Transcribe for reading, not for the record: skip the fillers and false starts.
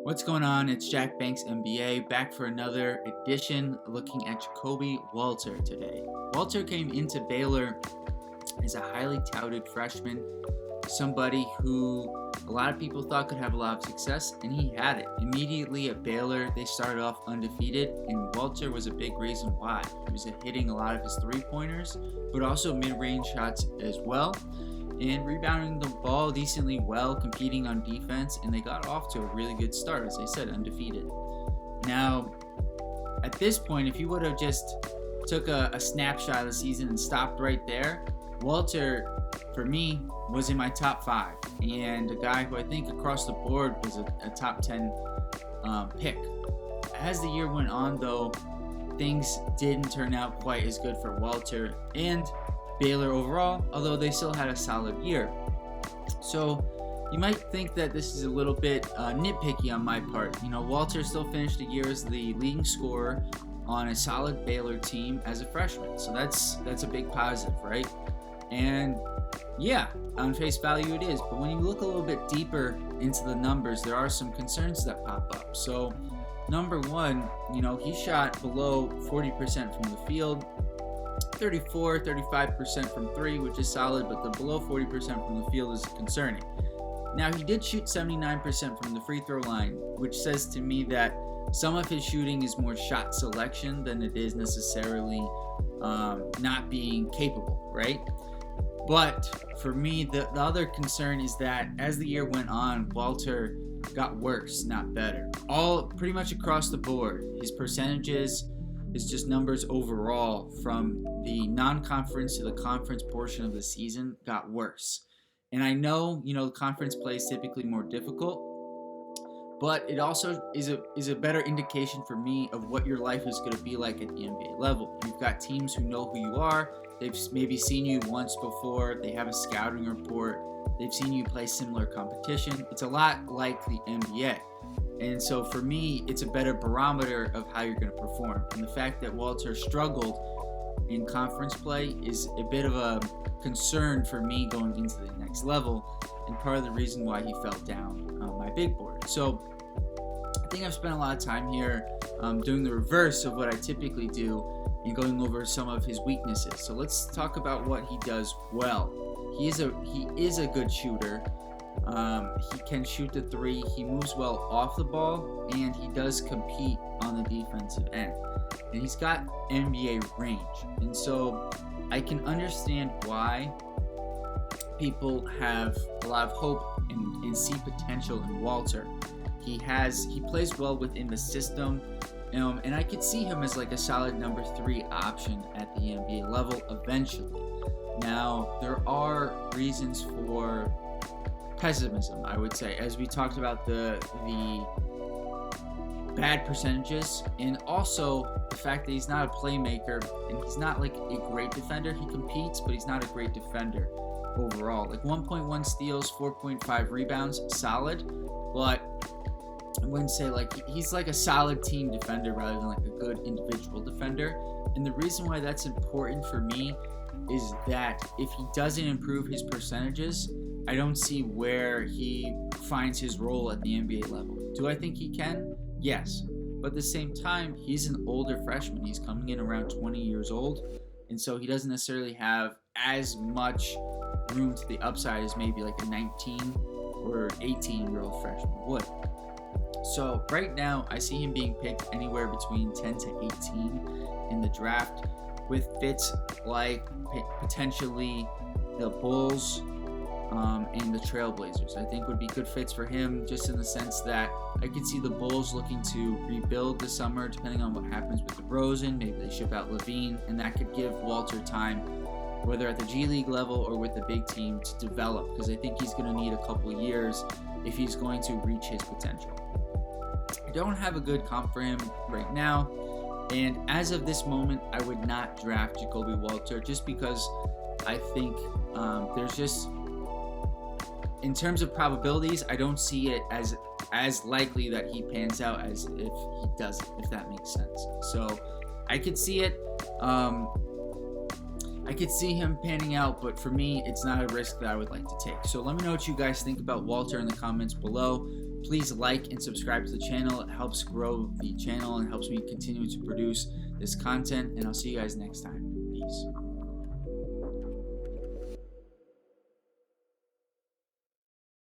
What's going on? It's Jack Banks NBA back for another edition looking at Ja'Kobe Walter today. Walter came into Baylor as a highly touted freshman, somebody who a lot of people thought could have a lot of success, and he had it. Immediately at Baylor, they started off undefeated, and Walter was a big reason why. He was hitting a lot of his three-pointers, but also mid-range shots as well, and rebounding the ball decently well, competing on defense, and they got off to a really good start, as I said, undefeated. Now, at this point, if you would have just took a snapshot of the season and stopped right there, Walter, for me, was in my top 5, and a guy who I think across the board was a top 10 pick. As the year went on, though, things didn't turn out quite as good for Walter and Baylor overall, although they still had a solid year. So you might think that this is a little bit nitpicky on my part. You know, Walter still finished the year as the leading scorer on a solid Baylor team as a freshman. So that's a big positive, right? And yeah, on face value it is. But when you look a little bit deeper into the numbers, there are some concerns that pop up. So number one, you know, he shot below 40% from the field, 35% from 3, which is solid, but the below 40% from the field is concerning. Now, he did shoot 79% from the free throw line, which says to me that some of his shooting is more shot selection than it is necessarily not being capable, right? But for me, the other concern is that as the year went on, Walter got worse, not better. All pretty much across the board, his percentages, his just numbers overall from the non-conference to the conference portion of the season got worse. And I know, you know, the conference play is typically more difficult, but it also is a better indication for me of what your life is going to be like at the NBA level. You've got teams who know who you are. They've maybe seen you once before. They have a scouting report. They've seen you play similar competition. It's a lot like the NBA. And so for me, it's a better barometer of how you're going to perform. And the fact that Walter struggled in conference play is a bit of a concern for me going into the next level, and part of the reason why he fell down on my big board. So I think I've spent a lot of time here doing the reverse of what I typically do and going over some of his weaknesses. So let's talk about what he does well. He is a good shooter. He can shoot the 3, he moves well off the ball, and he does compete on the defensive end. And he's got NBA range. And so I can understand why people have a lot of hope and see potential in Walter. He plays well within the system, and I could see him as like a solid number 3 option at the NBA level eventually. Now, there are reasons for pessimism, I would say, as we talked about the bad percentages, and also the fact that he's not a playmaker and he's not like a great defender. He competes, but he's not a great defender overall. Like 1.1 steals, 4.5 rebounds, solid, but I wouldn't say like he's like a solid team defender rather than like a good individual defender. And the reason why that's important for me is that if he doesn't improve his percentages, I don't see where he finds his role at the NBA level. Do I think he can? Yes. But at the same time, he's an older freshman. He's coming in around 20 years old, and so he doesn't necessarily have as much room to the upside as maybe like a 19 or 18-year-old freshman would. So right now, I see him being picked anywhere between 10 to 18 in the draft, with fits like potentially the Bulls and the Trailblazers. I think would be good fits for him, just in the sense that I could see the Bulls looking to rebuild this summer, depending on what happens with DeRozan. Maybe they ship out Levine, and that could give Walter time, whether at the G League level or with the big team, to develop, because I think he's going to need a couple years if he's going to reach his potential. I don't have a good comp for him right now, and as of this moment, I would not draft Ja'Kobe Walter, just because I think there's just, in terms of probabilities, I don't see it as likely that he pans out as if he doesn't, if that makes sense. So I could see it. I could see him panning out, but for me, it's not a risk that I would like to take. So let me know what you guys think about Walter in the comments below. Please like and subscribe to the channel. It helps grow the channel and helps me continue to produce this content. And I'll see you guys next time. Peace.